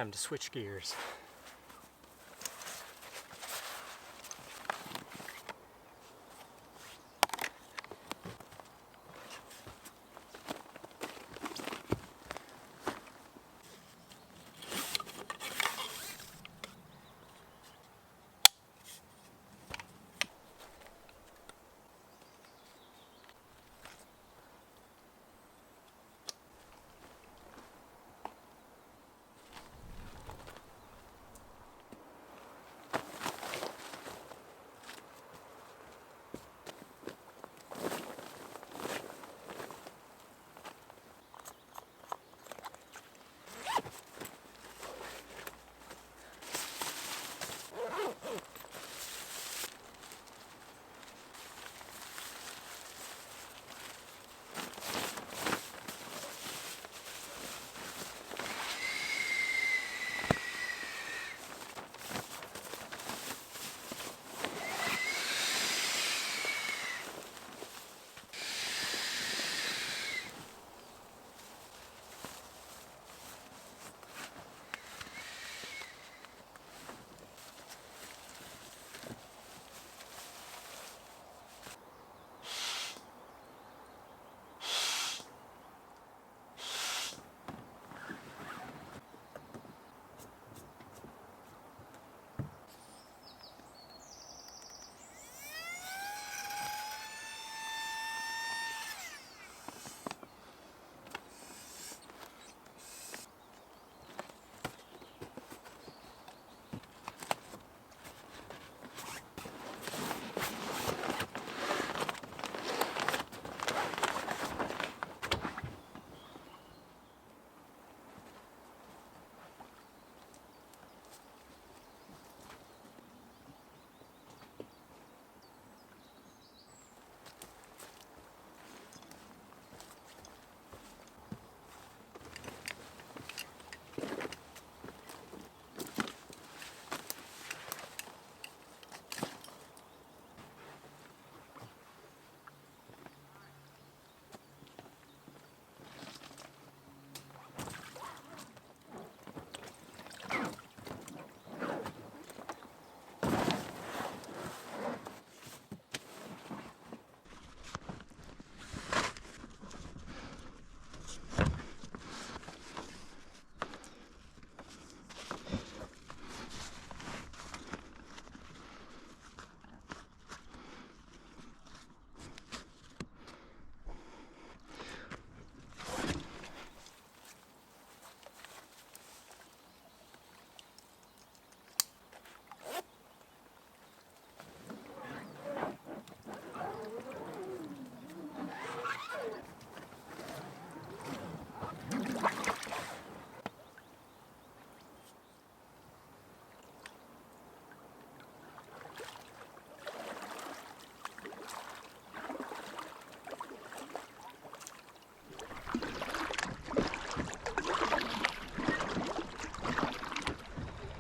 Time to switch gears.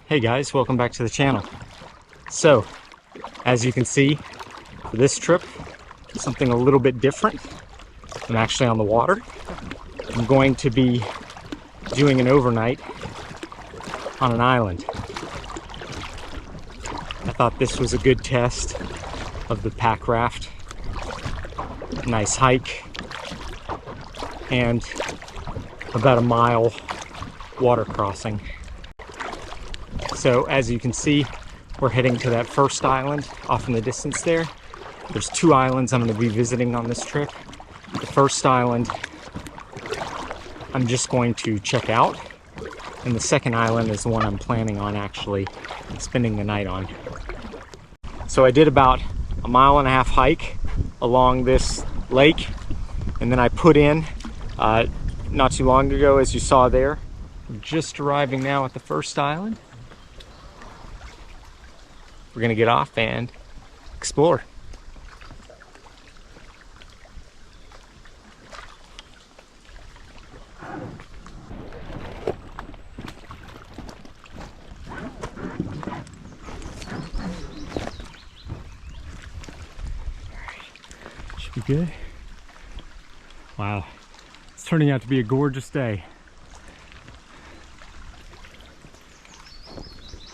Hey guys, welcome back to the channel. So, as you can see, for this trip, something a little bit different. I'm actually on the water. I'm going to be doing an overnight on an island. I thought this was a good test of the Packraft. Nice hike and about a mile water crossing. So as you can see, we're heading to that first island off in the distance there. There's two islands I'm going to be visiting on this trip. The first island I'm just going to check out, and the second island is the one I'm planning on actually spending the night on. So I did about a 1.5 mile hike along this lake, and then I put in not too long ago, as you saw there. We're just arriving now at the first island. We're gonna get off and explore. Should be good. Wow, it's turning out to be a gorgeous day.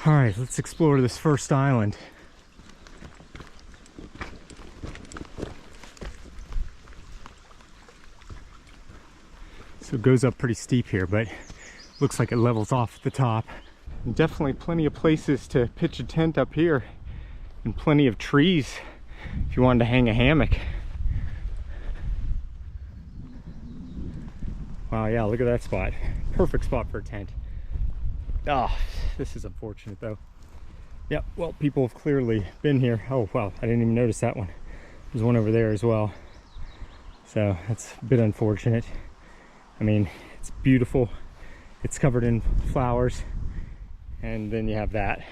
All right, let's explore this first island. So it goes up pretty steep here, but looks like it levels off at the top. And definitely plenty of places to pitch a tent up here, and plenty of trees if you wanted to hang a hammock. Wow, yeah, look at that spot. Perfect spot for a tent. Ah, oh, this is unfortunate though. Yep, well, people have clearly been here. Oh, wow, I didn't even notice that one. There's one over there as well. So that's a bit unfortunate. I mean, it's beautiful. It's covered in flowers. And then you have that.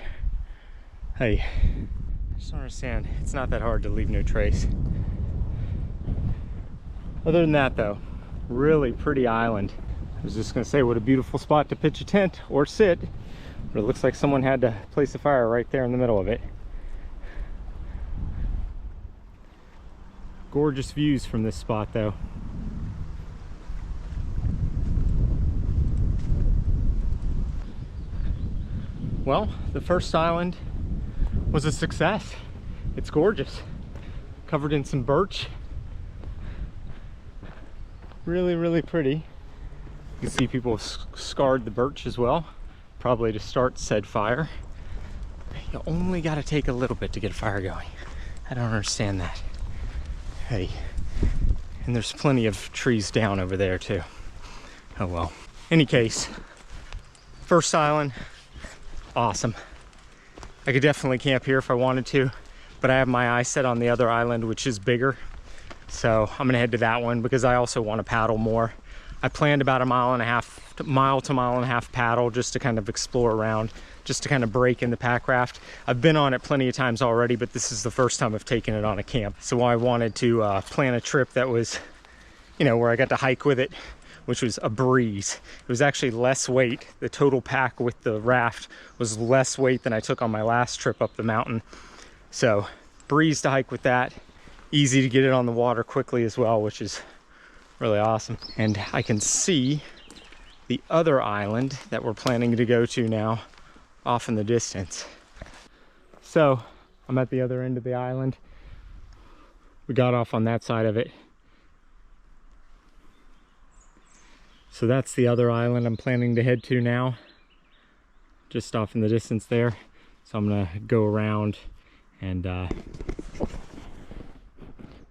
Hey, I just don't understand. It's not that hard to leave no trace. Other than that though, really pretty island. I was just gonna say, what a beautiful spot to pitch a tent or sit, but it looks like someone had to place a fire right there in the middle of it. Gorgeous views from this spot though. Well, the first island was a success. It's gorgeous. Covered in some birch. Really, really pretty. You can see people scarred the birch as well, probably to start said fire. You only got to take a little bit to get a fire going. I don't understand that. Hey, and there's plenty of trees down over there too. Oh well. Any case, first island, awesome. I could definitely camp here if I wanted to, but I have my eyes set on the other island, which is bigger. So I'm gonna head to that one because I also want to paddle more. I planned about a mile to mile and a half paddle just to kind of explore around, just to kind of break in the Packraft. I've been on it plenty of times already, but this is the first time I've taken it on a camp. So I wanted to plan a trip that was, you know, where I got to hike with it, which was a breeze. It was actually less weight. The total pack with the raft was less weight than I took on my last trip up the mountain. So breeze to hike with that. Easy to get it on the water quickly as well, which is really awesome. And I can see the other island that we're planning to go to now off in the distance. So I'm at the other end of the island. We got off on that side of it. So that's the other island I'm planning to head to now, just off in the distance there. So I'm gonna go around and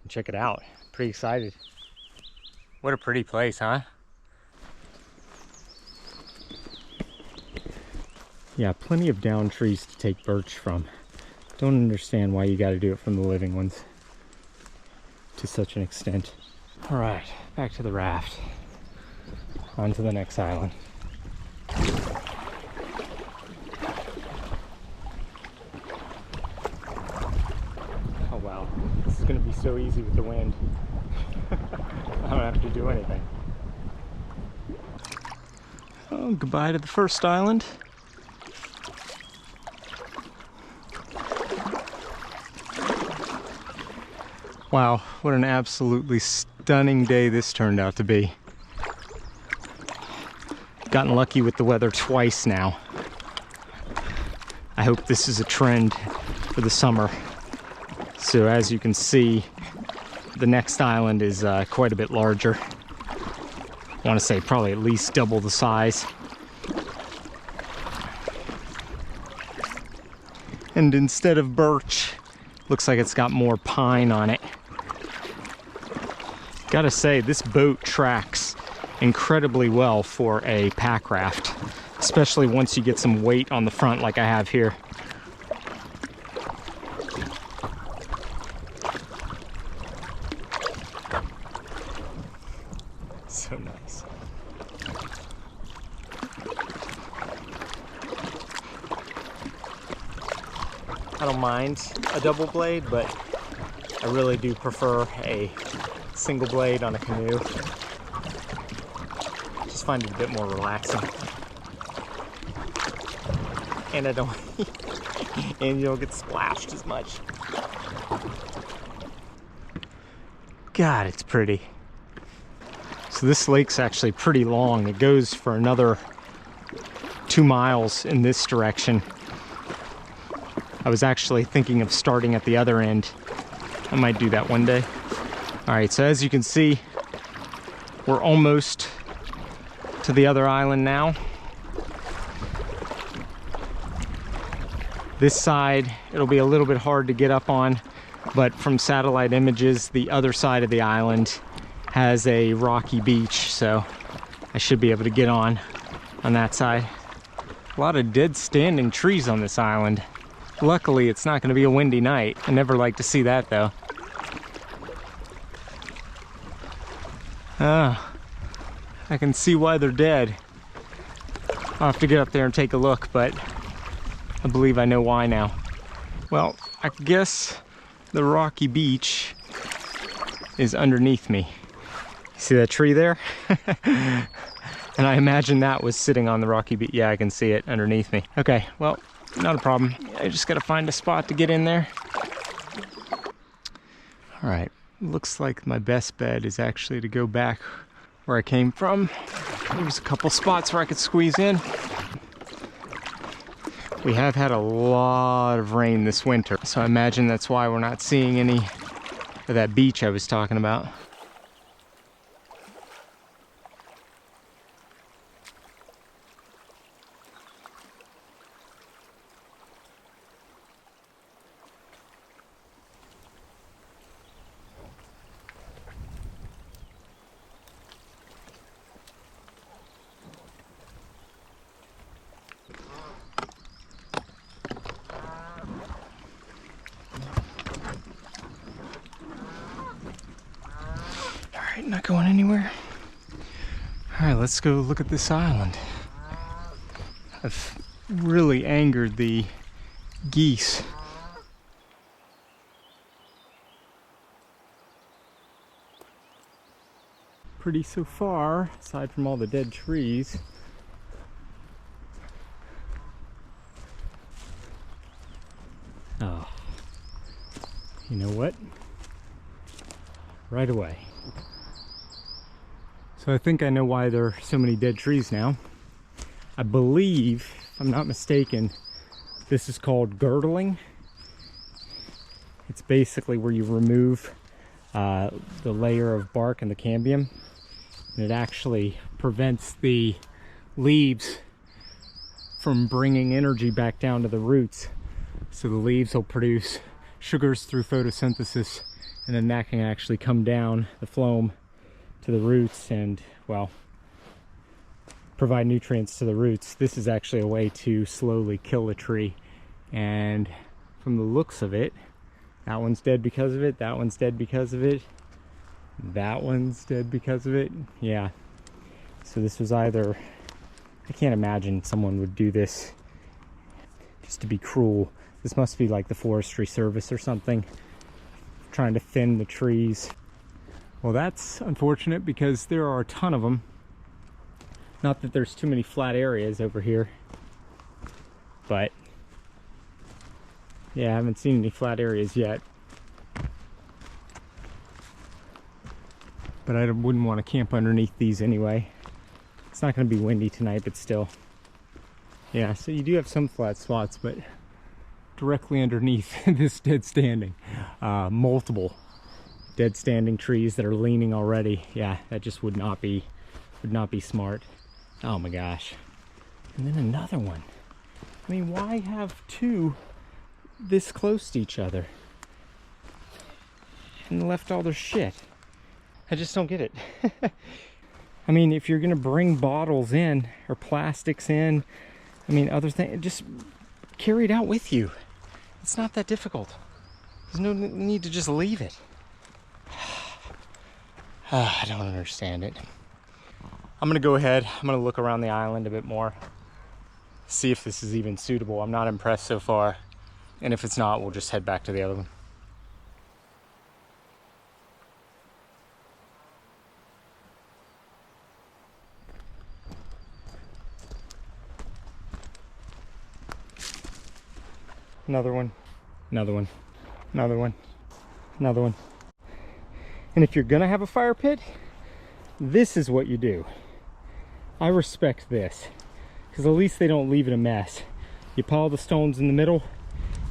check it out. Pretty excited. What a pretty place, huh? Yeah, plenty of down trees to take birch from. Don't understand why you got to do it from the living ones to such an extent. All right, back to the raft. On to the next island. Oh wow, this is going to be so easy with the wind. I don't have to do anything. Oh, goodbye to the first island. Wow, what an absolutely stunning day this turned out to be. Gotten lucky with the weather twice now. I hope this is a trend for the summer. So as you can see, the next island is quite a bit larger. I want to say probably at least double the size. And instead of birch, looks like it's got more pine on it. Gotta say, this boat tracks incredibly well for a Packraft, especially once you get some weight on the front like I have here. So nice. I don't mind a double blade, but I really do prefer a single blade on a canoe. Just find it a bit more relaxing. And I don't and you don't get splashed as much. God, it's pretty. So this lake's actually pretty long. It goes for another 2 miles in this direction. I was actually thinking of starting at the other end. I might do that one day. All right, so as you can see, we're almost to the other island now. This side, it'll be a little bit hard to get up on, but from satellite images, the other side of the island has a rocky beach, so I should be able to get on that side. A lot of dead standing trees on this island. Luckily, it's not going to be a windy night. I never like to see that, though. I can see why they're dead. I'll have to get up there and take a look, but I believe I know why now. Well, I guess the rocky beach is underneath me. See that tree there? And I imagine that was sitting on the rocky beach. Yeah, I can see it underneath me. Okay, well, not a problem. I just gotta find a spot to get in there. All right, looks like my best bet is actually to go back where I came from. There's a couple spots where I could squeeze in. We have had a lot of rain this winter, so I imagine that's why we're not seeing any of that beach I was talking about. Not going anywhere. All right, let's go look at this island. I've really angered the geese. Pretty so far, aside from all the dead trees. Oh, you know what? Right away. So I think I know why there are so many dead trees now. I believe, if I'm not mistaken, this is called girdling. It's basically where you remove the layer of bark and the cambium, and it actually prevents the leaves from bringing energy back down to the roots. So the leaves will produce sugars through photosynthesis, and then that can actually come down the phloem to the roots and, well, provide nutrients to the roots. This is actually a way to slowly kill a tree, and from the looks of it, that one's dead because of it, that one's dead because of it, that one's dead because of it. Yeah, so this was either, I can't imagine someone would do this just to be cruel. This must be like the Forestry Service or something, trying to thin the trees. Well, that's unfortunate because there are a ton of them. Not that there's too many flat areas over here, but yeah, I haven't seen any flat areas yet. But I wouldn't want to camp underneath these anyway. It's not going to be windy tonight, but still. Yeah, so you do have some flat spots, but directly underneath this dead standing, multiple dead standing trees that are leaning already. Yeah, that just would not be smart. Oh my gosh. And then another one. I mean, why have two this close to each other and left all their shit? I just don't get it. I mean, if you're gonna bring bottles in or plastics in, I mean, other things, just carry it out with you. It's not that difficult. There's no need to just leave it. I don't understand it. I'm gonna go ahead, I'm gonna look around the island a bit more, see if this is even suitable. I'm not impressed so far, and if it's not, we'll just head back to the other one. Another one, another one, another one, another one. And if you're gonna have a fire pit, this is what you do. I respect this, because at least they don't leave it a mess. You pile the stones in the middle,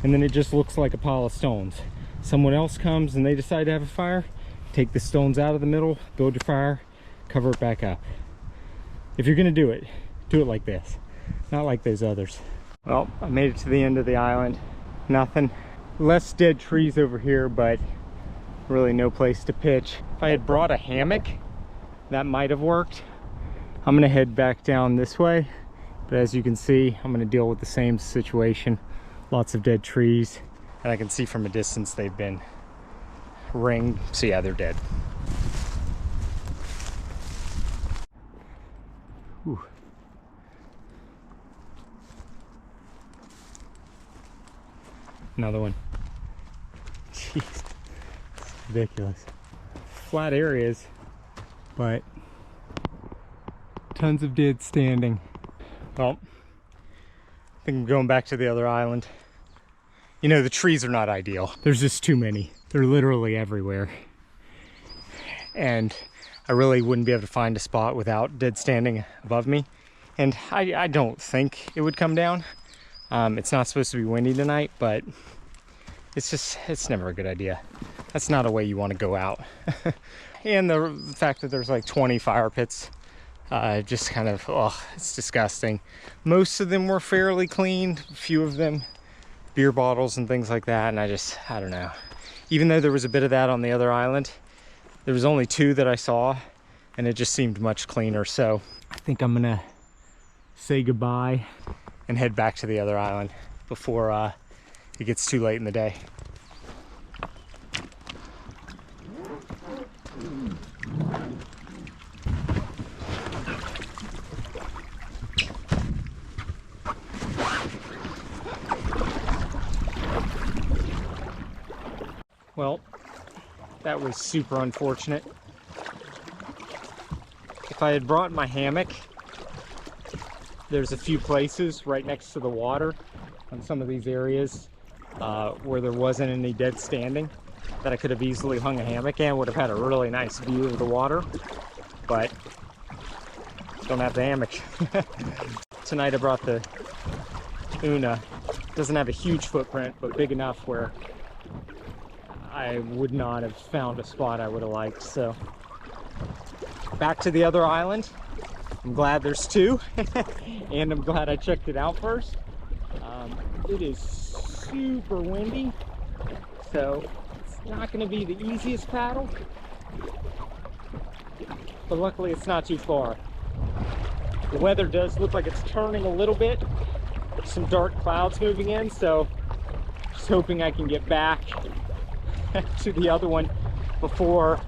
and then it just looks like a pile of stones. Someone else comes and they decide to have a fire, take the stones out of the middle, build your fire, cover it back up. If you're gonna do it like this, not like those others. Well, I made it to the end of the island. Nothing. Less dead trees over here, but really no place to pitch. If I had brought a hammock, that might have worked. I'm gonna head back down this way, but as you can see, I'm gonna deal with the same situation. Lots of dead trees, and I can see from a distance they've been ringed, so yeah, they're dead. Whew. Another one. Jeez, it's ridiculous. Flat areas, but tons of dead standing. Well, I think I'm going back to the other island. You know, the trees are not ideal. There's just too many. They're literally everywhere. And I really wouldn't be able to find a spot without dead standing above me. And I don't think it would come down. It's not supposed to be windy tonight, but it's never a good idea. That's not a way you want to go out. And the fact that there's like 20 fire pits, just kind of, oh, it's disgusting. Most of them were fairly clean, a few of them beer bottles and things like that, and I don't know. Even though there was a bit of that on the other island, there was only 2 that I saw, and it just seemed much cleaner. So I think I'm gonna say goodbye and head back to the other island before it gets too late in the day. Well, that was super unfortunate. If I had brought my hammock, there's a few places right next to the water on some of these areas where there wasn't any dead standing that I could have easily hung a hammock in. Would have had a really nice view of the water, but don't have the hammock. Tonight I brought the Unna. Doesn't have a huge footprint, but big enough where I would not have found a spot I would have liked. So back to the other island. I'm glad there's 2 and I'm glad I checked it out first. It is super windy, so it's not going to be the easiest paddle, but luckily it's not too far. The weather does look like it's turning a little bit. There's some dark clouds moving in, so just hoping I can get back to the other one before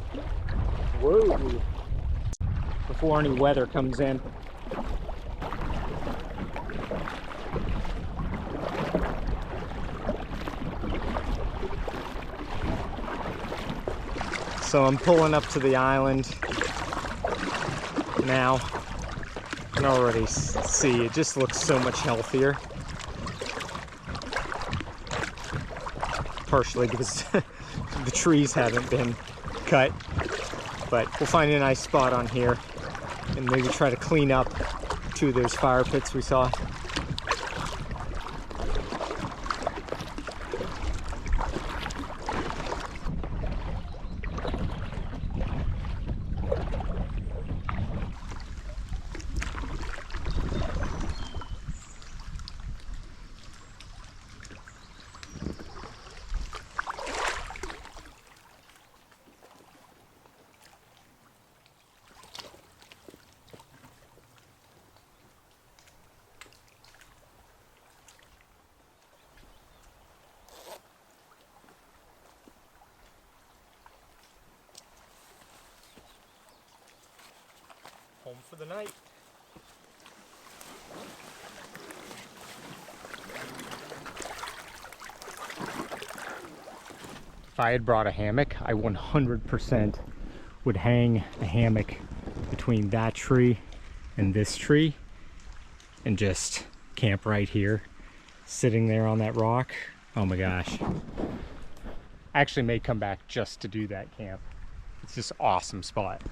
any weather comes in. So I'm pulling up to the island now. I can already see it just looks so much healthier. Partially because the trees haven't been cut, but we'll find a nice spot on here and maybe try to clean up 2 of those fire pits we saw. Home for the night. If I had brought a hammock, I 100% would hang a hammock between that tree and this tree and just camp right here, sitting there on that rock. Oh my gosh. I actually may come back just to do that camp. It's just an awesome spot.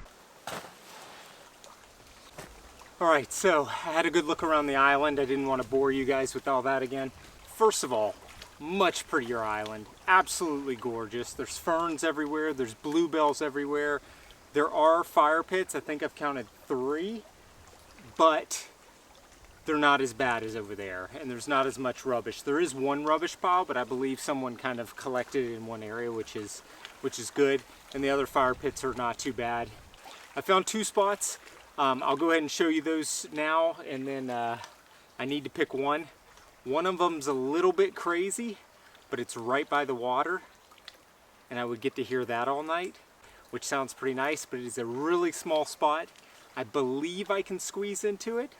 All right, so I had a good look around the island. I didn't want to bore you guys with all that again. First of all, Much prettier island, absolutely gorgeous. There's ferns everywhere, there's bluebells everywhere. There are fire pits, I think I've counted 3, but they're not as bad as over there, and there's not as much rubbish. There is one rubbish pile, but I believe someone kind of collected it in one area, which is good, and the other fire pits are not too bad. I found 2 spots. I'll go ahead and show you those now, and then I need to pick one. One of them's a little bit crazy, but it's right by the water, and I would get to hear that all night, which sounds pretty nice, but it is a really small spot. I believe I can squeeze into it.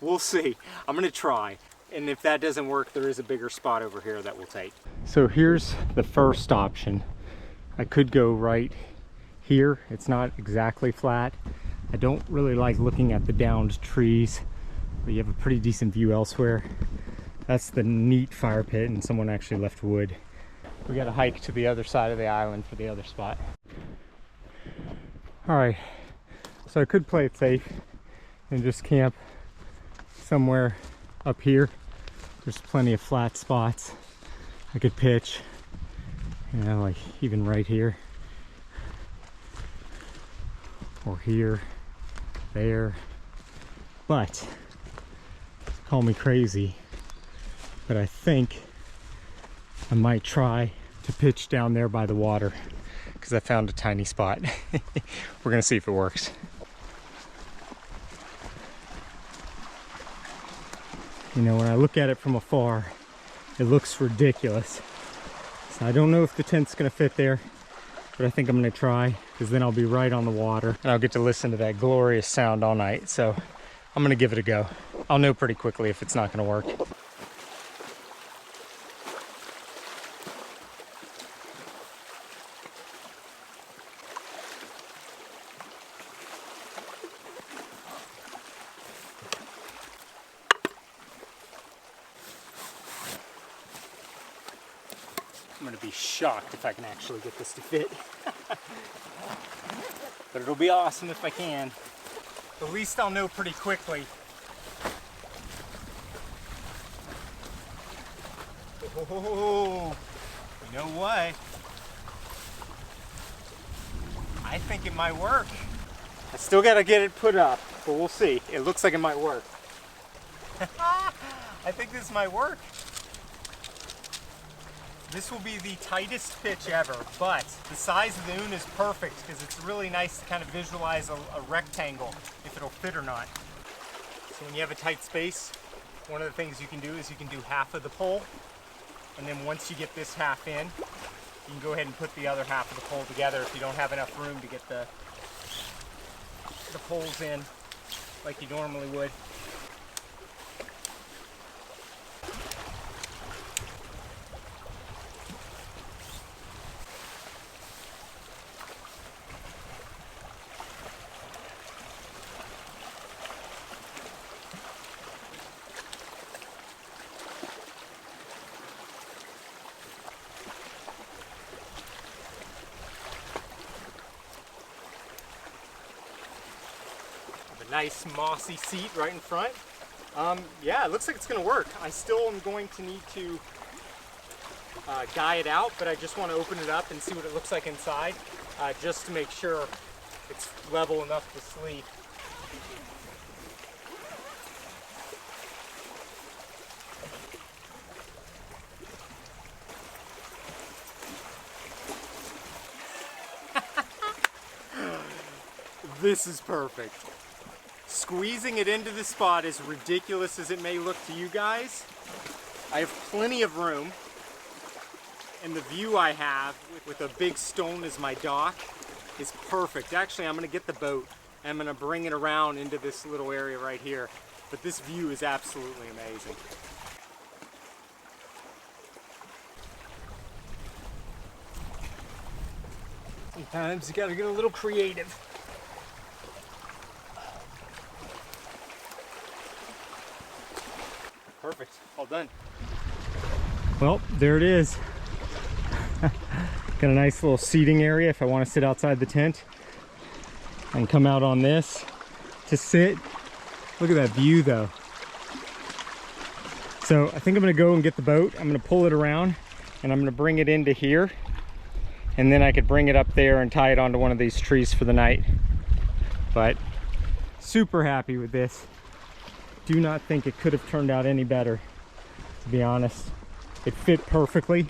We'll see. I'm gonna try, and if that doesn't work, there is a bigger spot over here that we'll take. So here's the first option. I could go right here. It's not exactly flat. I don't really like looking at the downed trees, but you have a pretty decent view elsewhere. That's the neat fire pit, and someone actually left wood. We got to hike to the other side of the island for the other spot. All right, so I could play it safe and just camp somewhere up here. There's plenty of flat spots. I could pitch, you know, like even right here, or here, there. But call me crazy, but I think I might try to pitch down there by the water, because I found a tiny spot. We're gonna see if it works. You know, when I look at it from afar, it looks ridiculous. So I don't know if the tent's gonna fit there, but I think I'm gonna try, because then I'll be right on the water and I'll get to listen to that glorious sound all night. So I'm gonna give it a go. I'll know pretty quickly if it's not gonna work. I'm gonna be shocked if I can actually get this to fit. But it'll be awesome if I can. At least I'll know pretty quickly. Oh, you know what? I think it might work. I still gotta get it put up, but we'll see. It looks like it might work. I think this might work. This will be the tightest pitch ever, but the size of the Unna is perfect because it's really nice to kind of visualize a rectangle, if it'll fit or not. So when you have a tight space, one of the things you can do is you can do half of the pole, and then once you get this half in, you can go ahead and put the other half of the pole together if you don't have enough room to get the poles in like you normally would. Nice mossy seat right in front. Yeah, it looks like it's gonna work. I still am going to need to guy it out, but I just want to open it up and see what it looks like inside, just to make sure it's level enough to sleep. This is perfect. Squeezing it into the spot, as ridiculous as it may look to you guys, I have plenty of room, and the view I have with a big stone as my dock is perfect. Actually, I'm going to get the boat and I'm going to bring it around into this little area right here, but this view is absolutely amazing. Sometimes you got to get a little creative. Perfect, all done. Well, there it is. Got a nice little seating area if I want to sit outside the tent. I can come out on this to sit. Look at that view though. So I think I'm gonna go and get the boat. I'm gonna pull it around and I'm gonna bring it into here. And then I could bring it up there and tie it onto one of these trees for the night. But super happy with this. Do not think it could have turned out any better, to be honest. It fit perfectly.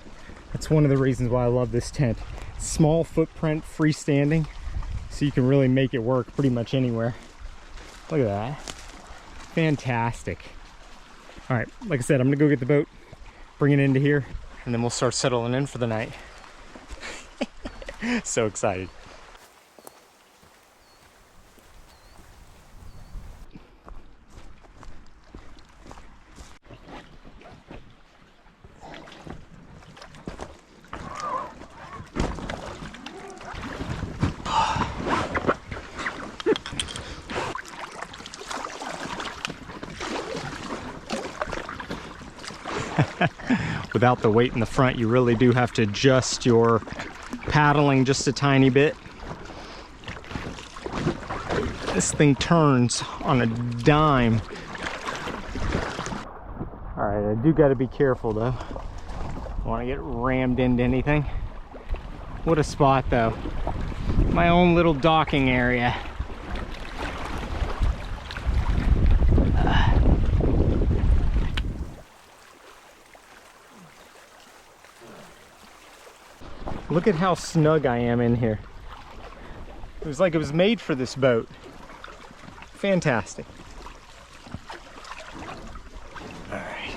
That's one of the reasons why I love this tent. Small footprint, freestanding, so you can really make it work pretty much anywhere. Look at that. Fantastic. All right, like I said, I'm gonna go get the boat, bring it into here, and then we'll start settling in for the night. So excited. Without the weight in the front, you really do have to adjust your paddling just a tiny bit. This thing turns on a dime. All right, I do got to be careful though. I want to get rammed into anything. What a spot though. My own little docking area. Look at how snug I am in here. It was like it was made for this boat. Fantastic. All right.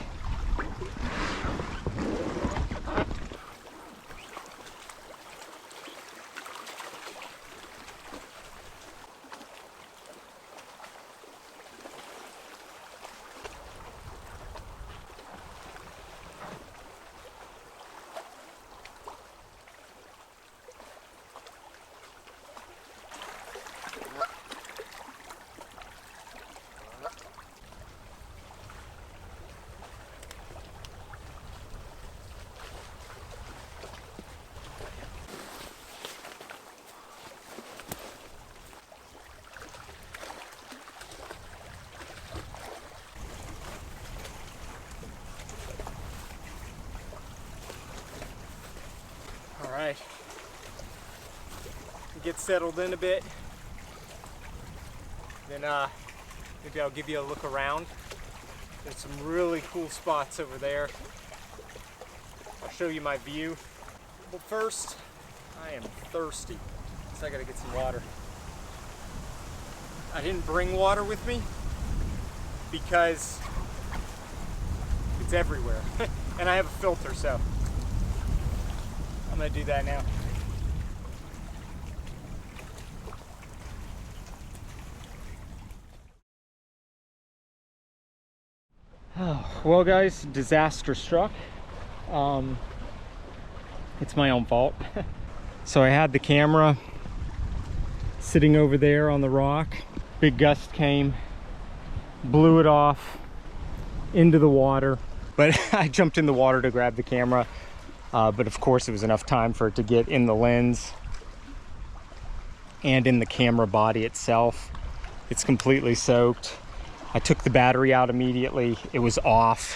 All right, get settled in a bit, then maybe I'll give you a look around. There's some really cool spots over there. I'll show you my view. But first, I am thirsty, so I gotta get some water. I didn't bring water with me because it's everywhere, and I have a filter, so I'm gonna do that now. Oh, well guys, disaster struck. It's my own fault. So I had the camera sitting over there on the rock. Big gust came, blew it off into the water. But I jumped in the water to grab the camera. But of course it was enough time for it to get in the lens and in the camera body itself. It's completely soaked. I took the battery out immediately. It was off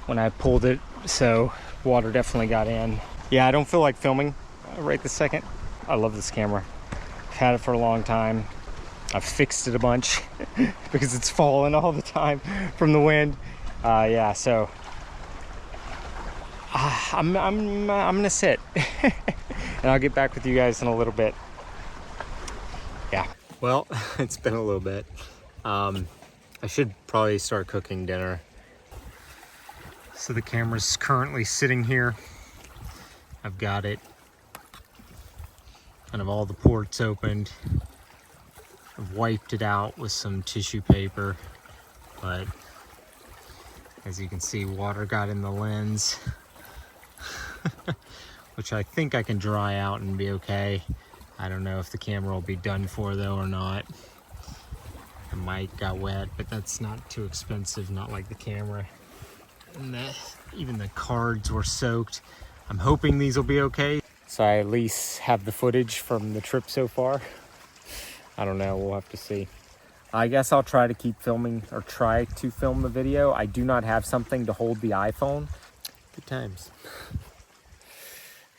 when I pulled it, so water definitely got in. Yeah, I don't feel like filming right this second. I love this camera. I've had it for a long time. I've fixed it a bunch because it's fallen all the time from the wind. Yeah, so I'm gonna sit and I'll get back with you guys in a little bit. Yeah, well, it's been a little bit. I should probably start cooking dinner. So the camera's currently sitting here. I've got it kind of all the ports opened. I've wiped it out with some tissue paper, but as you can see, water got in the lens, which I think I can dry out and be okay. I don't know if the camera will be done for though or not. The mic got wet, but that's not too expensive, not like the camera. And even the cards were soaked. I'm hoping these will be okay, so I at least have the footage from the trip so far. I don't know, we'll have to see. I guess I'll try to keep filming, or try to film the video. I do not have something to hold the iPhone. Good times.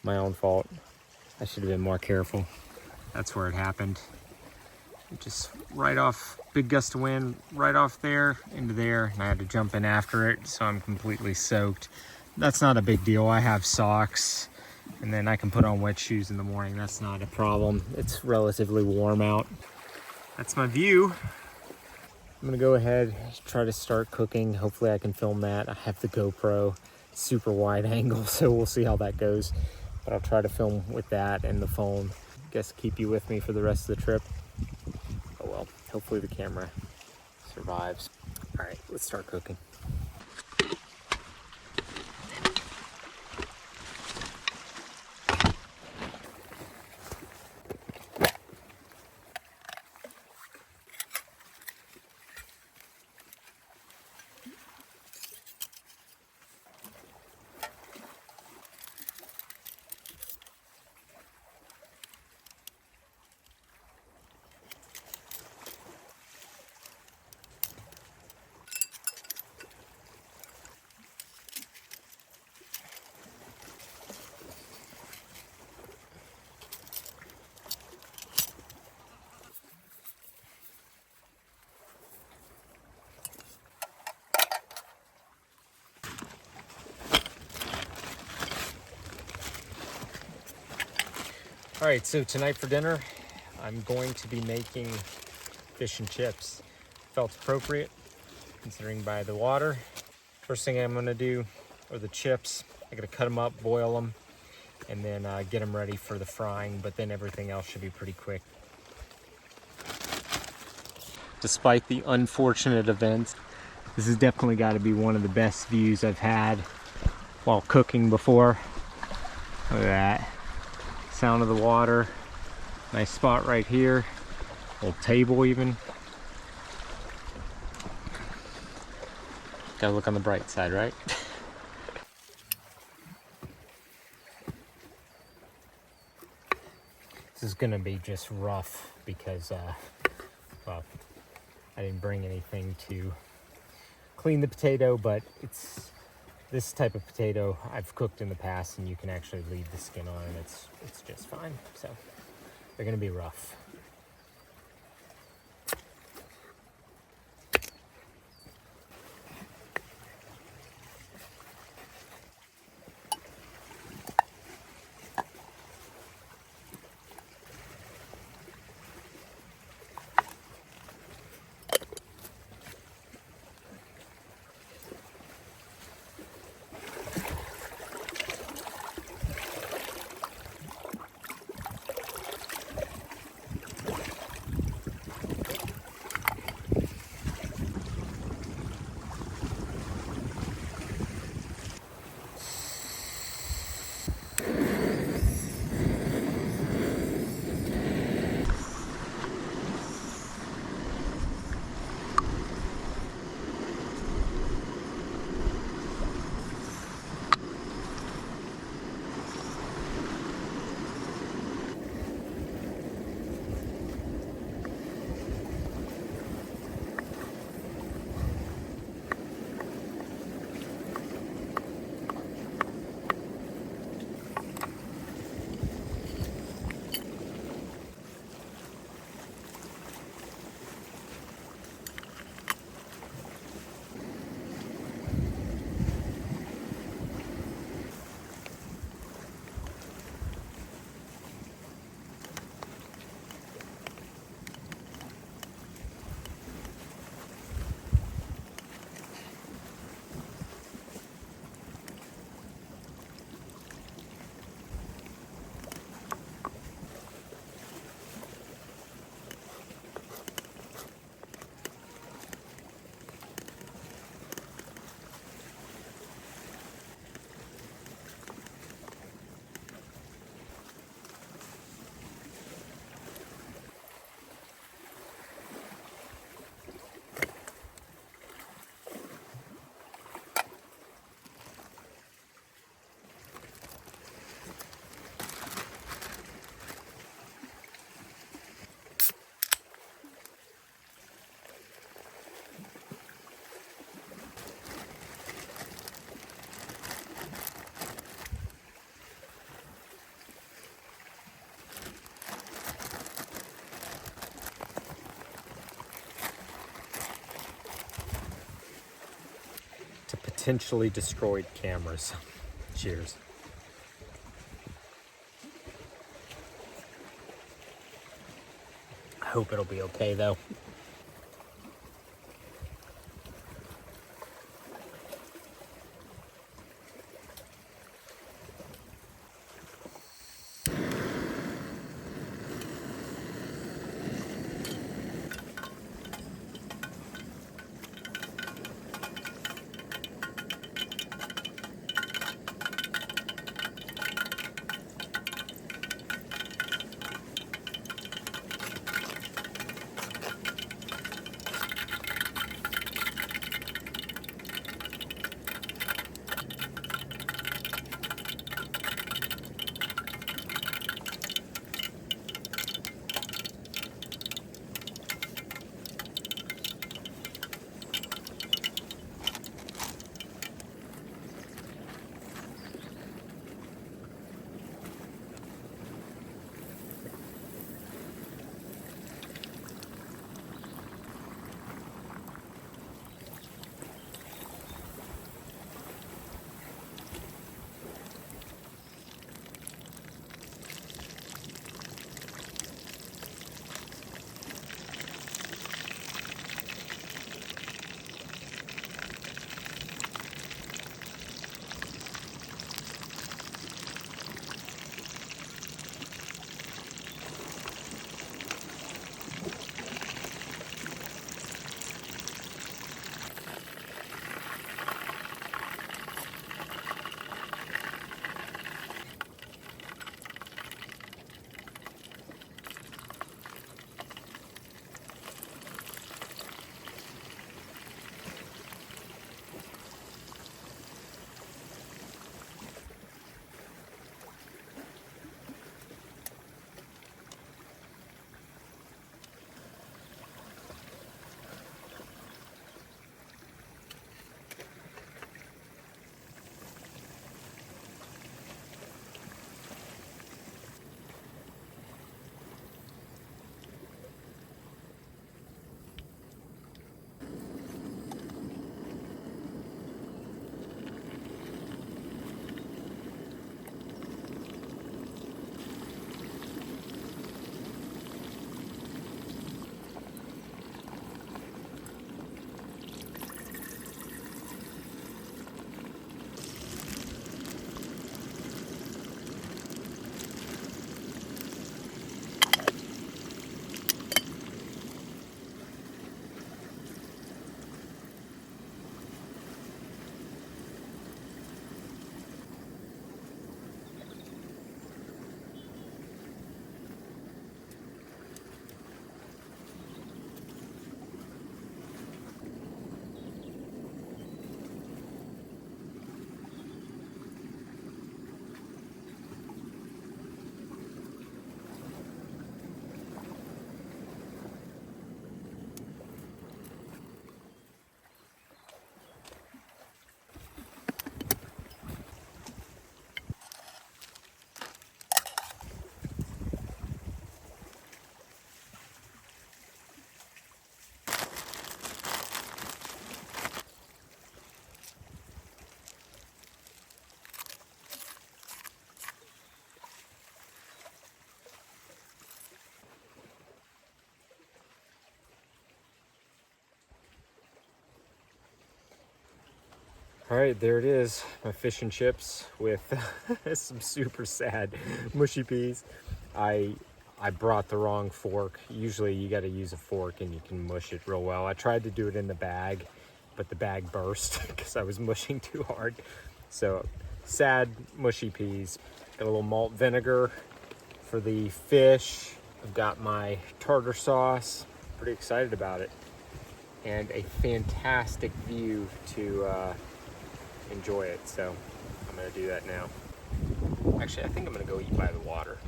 My own fault. I should have been more careful. That's where it happened. Just right off, big gust of wind, right off there into there, and I had to jump in after it, so I'm completely soaked. That's not a big deal. I have socks, and then I can put on wet shoes in the morning. That's not a problem. It's relatively warm out. That's my view. I'm gonna go ahead, try to start cooking. Hopefully I can film that. I have the GoPro, super wide angle, so we'll see how that goes. But I'll try to film with that and the phone. Guess keep you with me for the rest of the trip. Oh well, hopefully the camera survives. All right, let's start cooking. All right, so tonight for dinner, I'm going to be making fish and chips. Felt appropriate, considering by the water. First thing I'm gonna do are the chips. I gotta cut them up, boil them, and then get them ready for the frying, but then everything else should be pretty quick. Despite the unfortunate events, this has definitely got to be one of the best views I've had while cooking before. Look at that. Sound of the water. Nice spot right here. Little table even. Gotta look on the bright side, right? This is gonna be just rough because, well, I didn't bring anything to clean the potato, but it's this type of potato I've cooked in the past, and you can actually leave the skin on, and it's just fine. So they're gonna be rough. potentially destroyed cameras. Cheers. I hope it'll be okay though. All right, there it is, my fish and chips with some super sad mushy peas. I brought the wrong fork. Usually you got to use a fork and you can mush it real well. I tried to do it in the bag, but the bag burst because I was mushing too hard. So sad mushy peas. Got a little malt vinegar for the fish. I've got my tartar sauce. Pretty excited about it. And a fantastic view to enjoy it, so I'm gonna do that now. Actually, I think I'm gonna go eat by the water.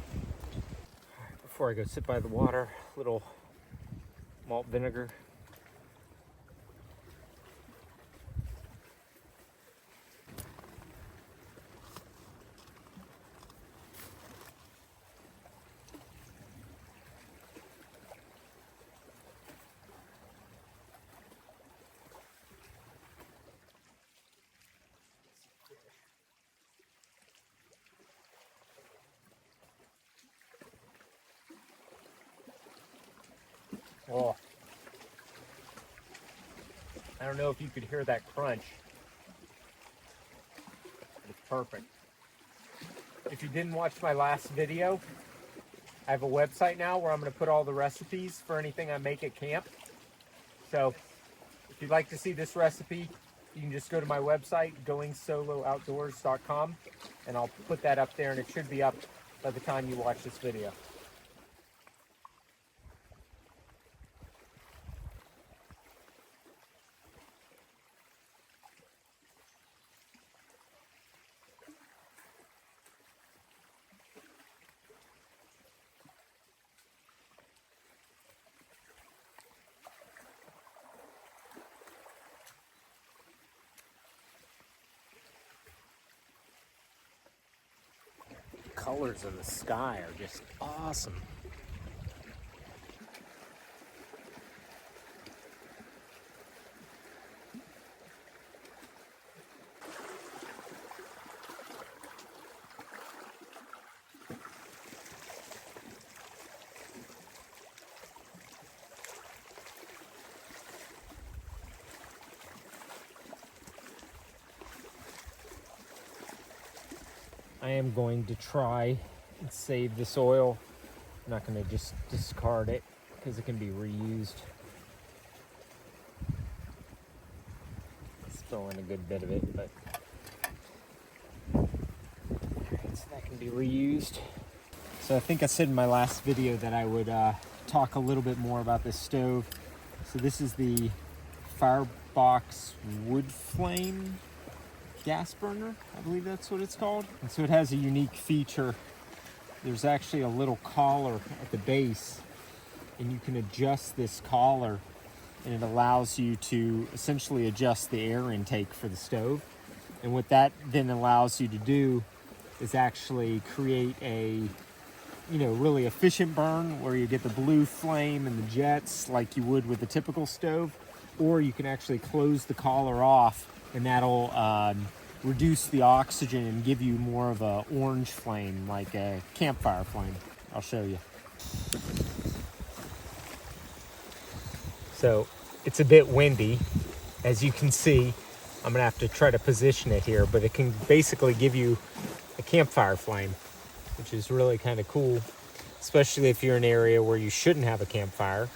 Before I go sit by the water, little malt vinegar. Oh, I don't know if you could hear that crunch. It's perfect. If you didn't watch my last video, I have a website now where I'm going to put all the recipes for anything I make at camp. So if you'd like to see this recipe, you can just go to my website, goingsolooutdoors.com, and I'll put that up there, and it should be up by the time you watch this video. Colors of the sky are just awesome. I am going to try and save this oil. I'm not going to just discard it because it can be reused. Still in a good bit of it, but alright, so that can be reused. So I think I said in my last video that I would talk a little bit more about this stove. So this is the Firebox wood flame gas burner, I believe that's what it's called. And so it has a unique feature. There's actually a little collar at the base, and you can adjust this collar, and it allows you to essentially adjust the air intake for the stove. And what that then allows you to do is actually create a, you know, really efficient burn where you get the blue flame and the jets like you would with a typical stove, or you can actually close the collar off, and that'll reduce the oxygen and give you more of a orange flame, like a campfire flame. I'll show you. So it's a bit windy, as you can see. I'm gonna have to try to position it here, but it can basically give you a campfire flame, which is really kind of cool, especially if you're in an area where you shouldn't have a campfire.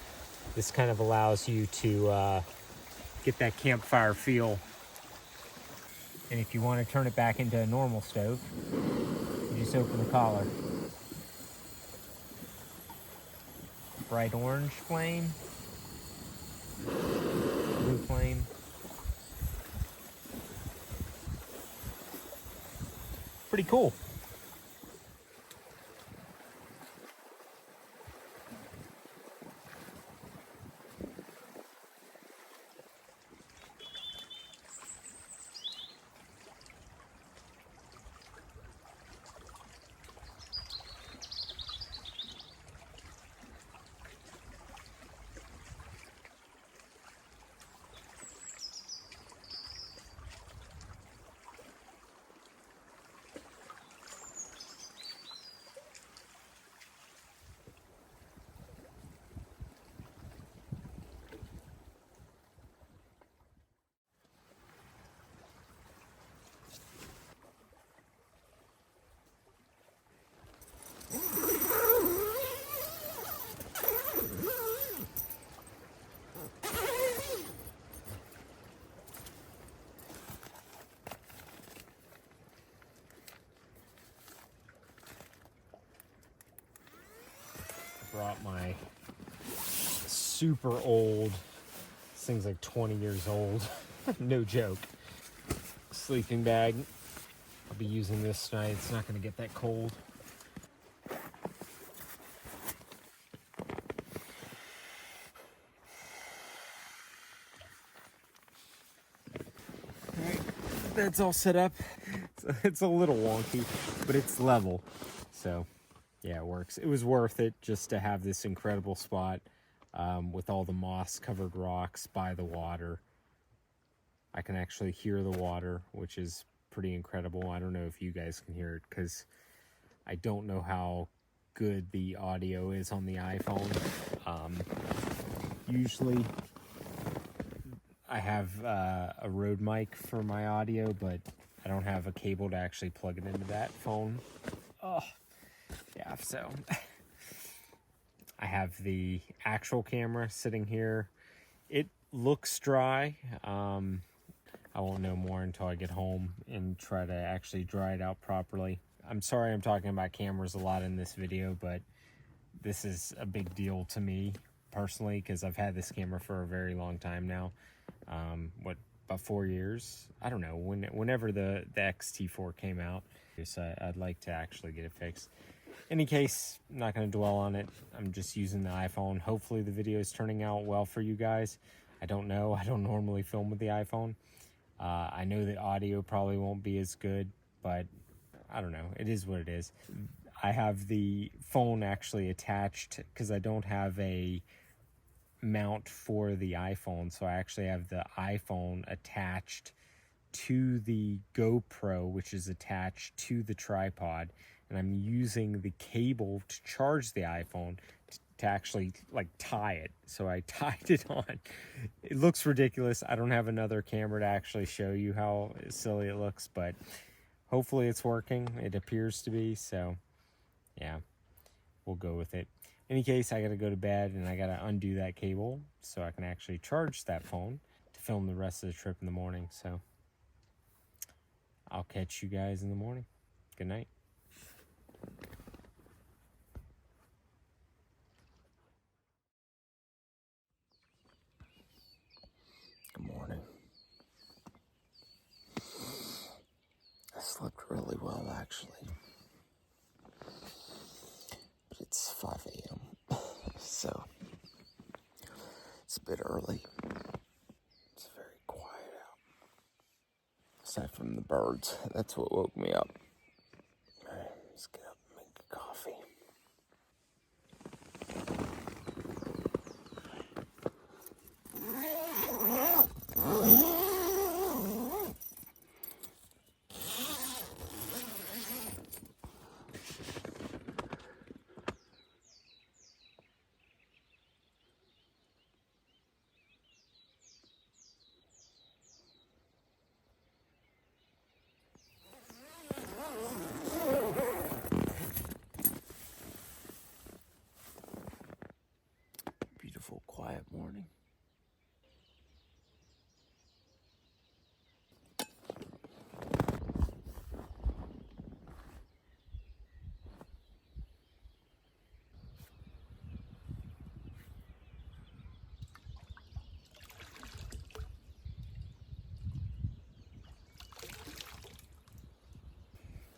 This kind of allows you to get that campfire feel. And if you want to turn it back into a normal stove, you just open the collar. Bright orange flame, blue flame. Pretty cool. Brought my super old, this thing's like 20 years old, no joke, sleeping bag. I'll be using this tonight. It's not going to get that cold. Alright, bed's all set up. It's a little wonky, but it's level, so yeah, it works. It was worth it just to have this incredible spot with all the moss-covered rocks by the water. I can actually hear the water, which is pretty incredible. I don't know if you guys can hear it because I don't know how good the audio is on the iPhone. Usually I have a Rode mic for my audio, but I don't have a cable to actually plug it into that phone. Oh, yeah, so I have the actual camera sitting here. It looks dry. I won't know more until I get home and try to actually dry it out properly. I'm sorry I'm talking about cameras a lot in this video, but this is a big deal to me personally because I've had this camera for a very long time now. About 4 years? I don't know, whenever the XT4 came out. So I'd like to actually get it fixed. Any case, I'm not going to dwell on it. I'm just using the iPhone. Hopefully the video is turning out well for you guys. I don't know. I don't normally film with the iPhone. I know that audio probably won't be as good, but I don't know. It is what it is. I have the phone actually attached because I don't have a mount for the iPhone. So I actually have the iPhone attached to the GoPro, which is attached to the tripod. And I'm using the cable to charge the iPhone to actually like tie it. So I tied it on. It looks ridiculous. I don't have another camera to actually show you how silly it looks, but hopefully it's working. It appears to be, so yeah, we'll go with it. In any case, I gotta go to bed and I gotta undo that cable so I can actually charge that phone to film the rest of the trip in the morning. So I'll catch you guys in the morning. Good night. Good morning. I slept really well, actually. But it's 5 a.m., so it's a bit early. It's very quiet out. Aside from the birds, that's what woke me up. All right, let's get up and make a coffee. Beautiful, quiet morning.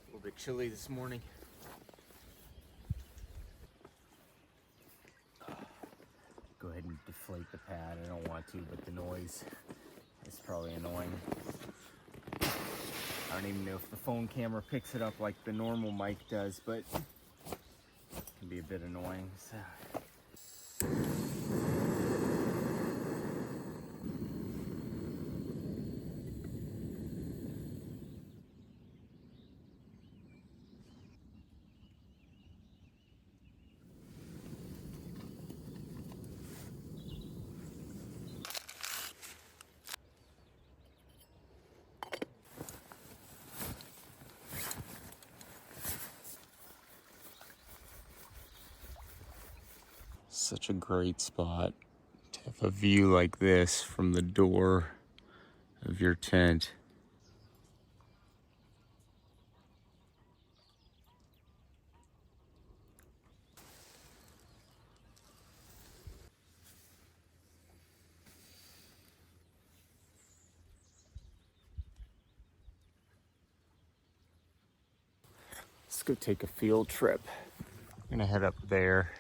A little bit chilly this morning. Go ahead and deflate the pad. I don't want to, but the noise is probably annoying. I don't even know if the phone camera picks it up like the normal mic does, but it can be a bit annoying. So. Such a great spot to have a view like this from the door of your tent. Let's go take a field trip. I'm gonna head up there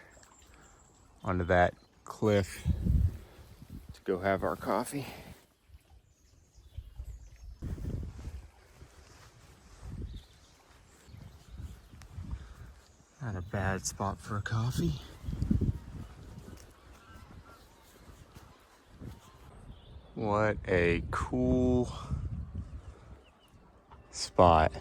onto that cliff to go have our coffee. Not a bad spot for a coffee. What a cool spot.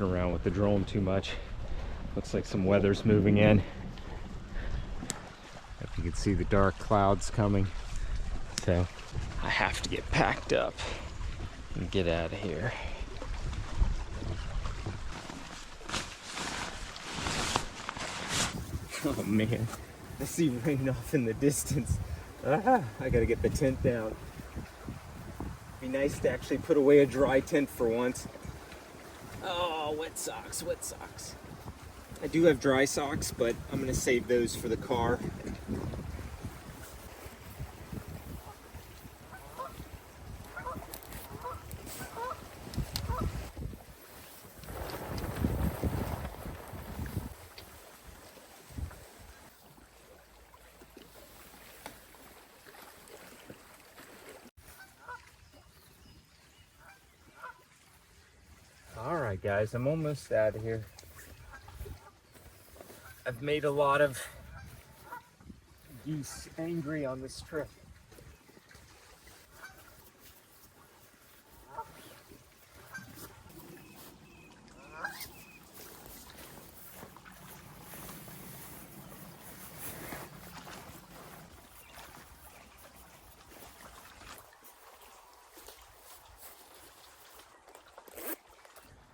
messing around with the drone too much. Looks like some weather's moving in. If you can see the dark clouds coming. So I have to get packed up and get out of here. Oh man, I see rain off in the distance. I gotta get the tent down. Be nice to actually put away a dry tent for once. Oh, wet socks, wet socks. I do have dry socks, but I'm gonna save those for the car. All right, guys, I'm almost out of here. I've made a lot of geese angry on this trip.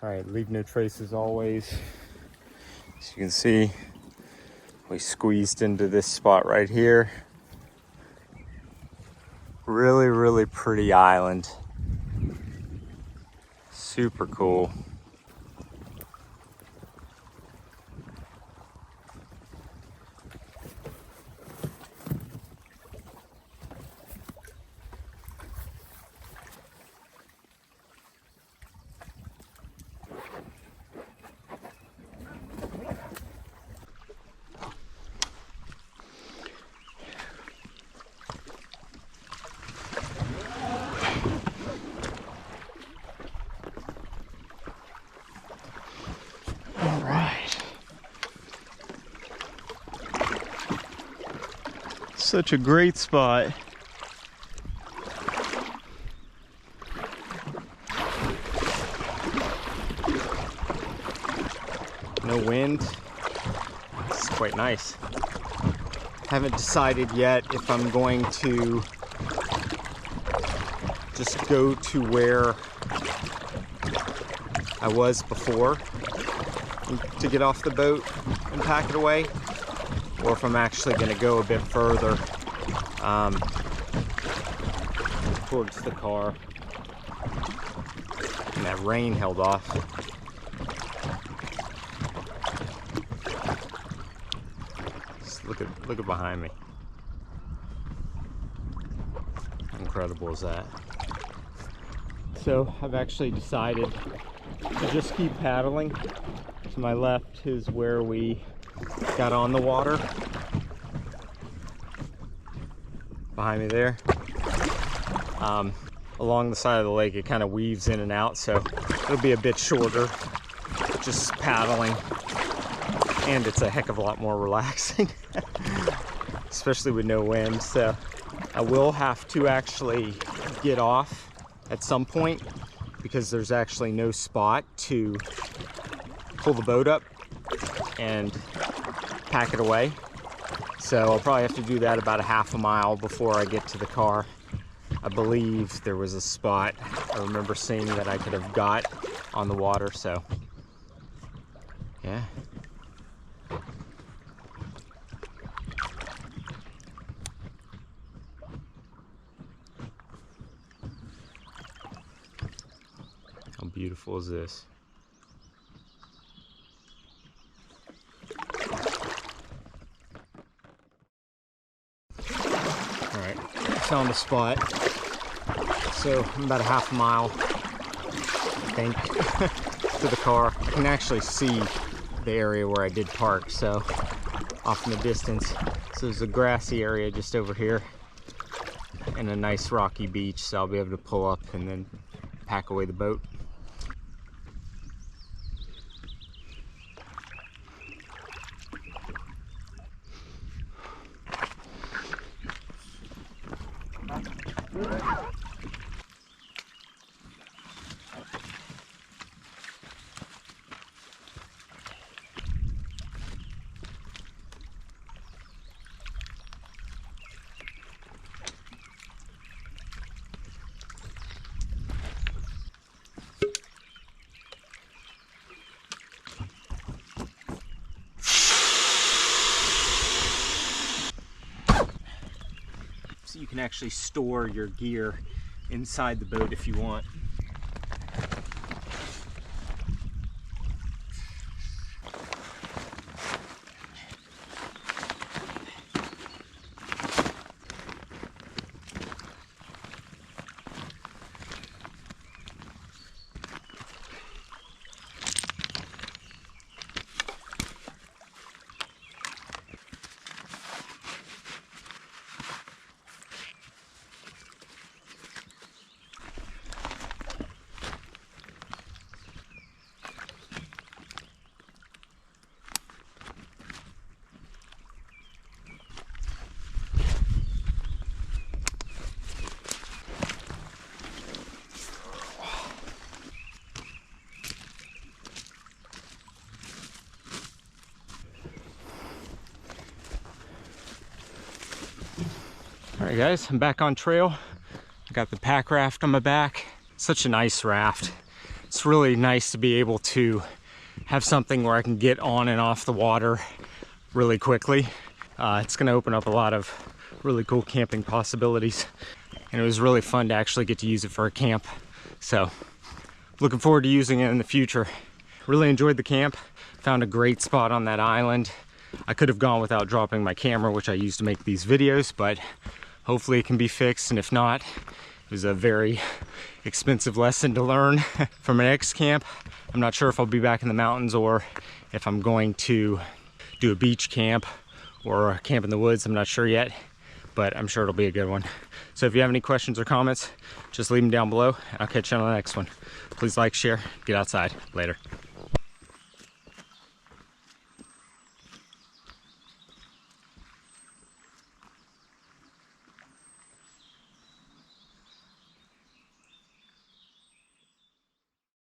All right, leave no trace as always. As you can see, we squeezed into this spot right here. Really, really pretty island. Super cool. Such a great spot. No wind. It's quite nice. Haven't decided yet if I'm going to just go to where I was before to get off the boat and pack it away, or if I'm actually going to go a bit further towards the car. And that rain held off. Just look at behind me. How incredible is that? So I've actually decided to just keep paddling. To my left is where we got on the water. Behind me there. Along the side of the lake, it kind of weaves in and out, so it'll be a bit shorter, just paddling. And it's a heck of a lot more relaxing, especially with no wind. So I will have to actually get off at some point because there's actually no spot to pull the boat up and pack it away. So I'll probably have to do that about a half a mile before I get to the car. I believe there was a spot I remember seeing that I could have got on the water, so yeah. How beautiful is this? Alright, found a spot. So I'm about a half a mile, I think, to the car. You can actually see the area where I did park, so off in the distance. So there's a grassy area just over here and a nice rocky beach, so I'll be able to pull up and then pack away the boat. you can actually store your gear inside the boat if you want. Alright guys, I'm back on trail. I got the Packraft on my back. Such a nice raft. It's really nice to be able to have something where I can get on and off the water really quickly. It's going to open up a lot of really cool camping possibilities. And it was really fun to actually get to use it for a camp. So, looking forward to using it in the future. Really enjoyed the camp. Found a great spot on that island. I could have gone without dropping my camera, which I use to make these videos, but hopefully it can be fixed, and if not, it was a very expensive lesson to learn for my next camp. I'm not sure if I'll be back in the mountains or if I'm going to do a beach camp or a camp in the woods. I'm not sure yet, but I'm sure it'll be a good one. So if you have any questions or comments, just leave them down below, and I'll catch you on the next one. Please like, share, get outside. Later.